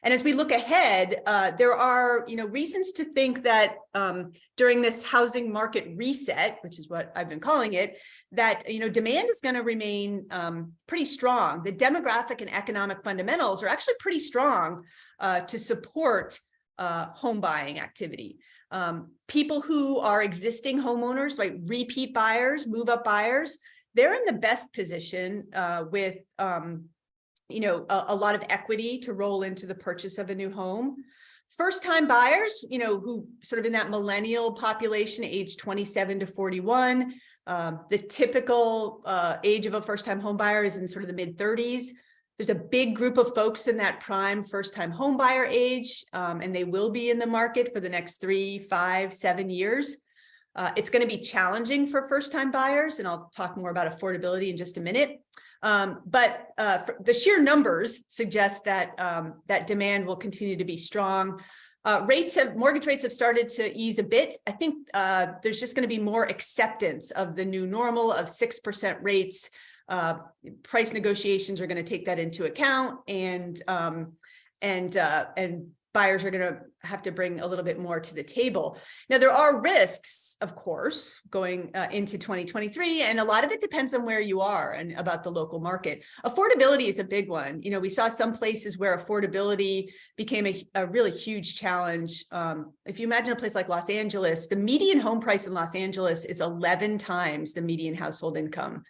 And as we look ahead, there are, reasons to think that during this housing market reset, which is what I've been calling it, that, demand is going to remain pretty strong. The demographic and economic fundamentals are actually pretty strong to support home buying activity. People who are existing homeowners, like repeat buyers, move-up buyers, they're in the best position with a lot of equity to roll into the purchase of a new home. First-time buyers, who sort of in that millennial population, age 27 to 41, the typical age of a first-time home buyer is in sort of the mid-30s. There's a big group of folks in that prime first-time home buyer age, and they will be in the market for the next 3, 5, 7 years. It's going to be challenging for first-time buyers, and I'll talk more about affordability in just a minute. But the sheer numbers suggest that that demand will continue to be strong. Mortgage rates have started to ease a bit. I think there's just going to be more acceptance of the new normal of 6% rates. Price negotiations are going to take that into account, and buyers are going to have to bring a little bit more to the table. Now, there are risks, of course, going into 2023, and a lot of it depends on where you are and about the local market. Affordability is a big one. We saw some places where affordability became a really huge challenge. If you imagine a place like Los Angeles, the median home price in Los Angeles is 11 times the median household income.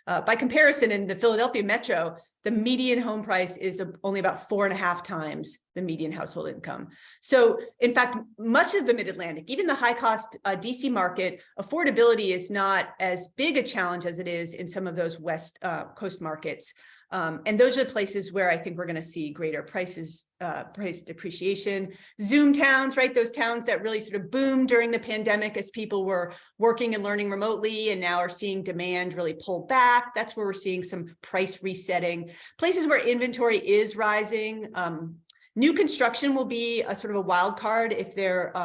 By comparison, in the Philadelphia metro, the median home price is only about 4.5 times the median household income. So, in fact, much of the Mid-Atlantic, even the high-cost DC market, affordability is not as big a challenge as it is in some of those West Coast markets. And those are the places where I think we're going to see greater price depreciation. Zoom towns, right? Those towns that really sort of boomed during the pandemic as people were working and learning remotely and now are seeing demand really pull back. That's where we're seeing some price resetting. Places where inventory is rising. New construction will be a sort of a wild card if there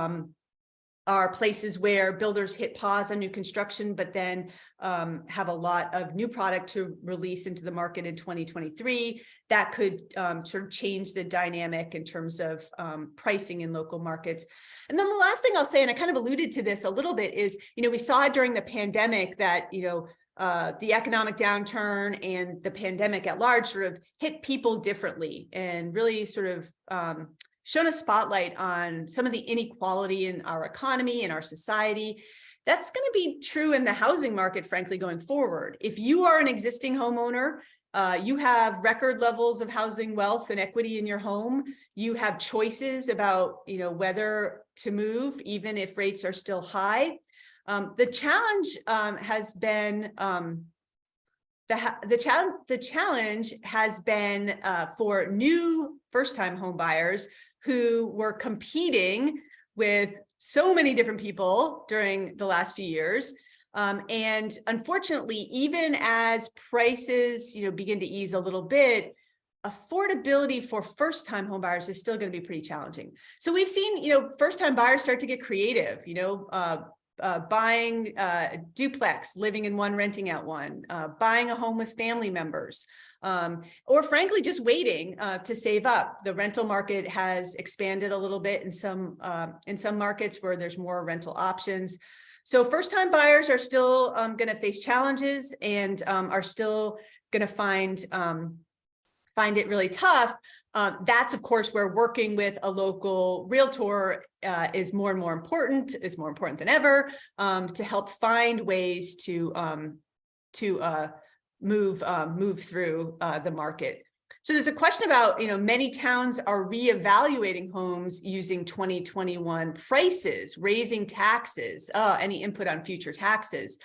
are places where builders hit pause on new construction, but then have a lot of new product to release into the market in 2023. That could sort of change the dynamic in terms of pricing in local markets. And then the last thing I'll say, and I kind of alluded to this a little bit, is, we saw during the pandemic that, the economic downturn and the pandemic at large sort of hit people differently and really sort of shone a spotlight on some of the inequality in our economy and our society. That's going to be true in the housing market, frankly, going forward. If you are an existing homeowner, you have record levels of housing wealth and equity in your home. You have choices about, whether to move, even if rates are still high. The challenge has been the challenge has been for new first-time home buyers who were competing with so many different people during the last few years. And unfortunately, even as prices, begin to ease a little bit, affordability for first-time home buyers is still going to be pretty challenging. So we've seen, first-time buyers start to get creative, buying a duplex, living in one, renting out one, buying a home with family members, or frankly, just waiting to save up. The rental market has expanded a little bit in some markets where there's more rental options. So first-time buyers are still going to face challenges and are still going to find it really tough. That's, of course, where working with a local realtor is more and more important, is more important than ever, to help find ways to move through the market. So there's a question about, many towns are reevaluating homes using 2021 prices, raising taxes, any input on future taxes.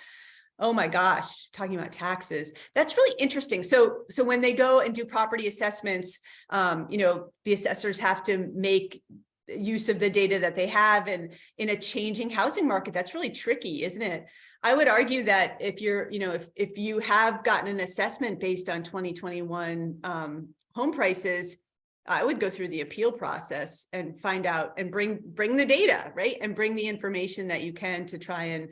Oh my gosh, talking about taxes. That's really interesting. So when they go and do property assessments, the assessors have to make use of the data that they have, and in a changing housing market, that's really tricky, isn't it? I would argue that if you're, if you have gotten an assessment based on 2021 home prices, I would go through the appeal process and find out and bring the data, right? And bring the information that you can to try and,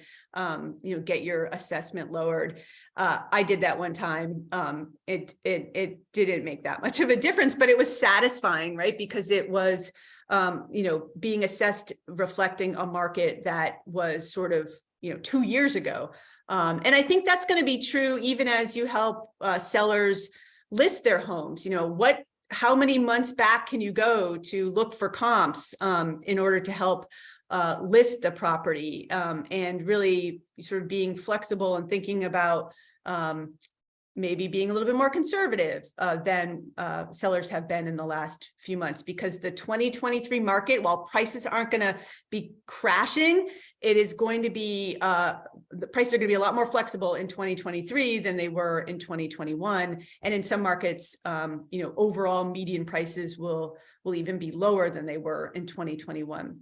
get your assessment lowered. I did that one time. It didn't make that much of a difference, but it was satisfying, right? Because it was, being assessed, reflecting a market that was sort of, 2 years ago. And I think that's going to be true even as you help sellers list their homes. How many months back can you go to look for comps in order to help list the property, and really sort of being flexible and thinking about maybe being a little bit more conservative than sellers have been in the last few months, because the 2023 market, while prices aren't going to be crashing, it is going to be, the prices are going to be a lot more flexible in 2023 than they were in 2021. And in some markets, overall median prices will even be lower than they were in 2021.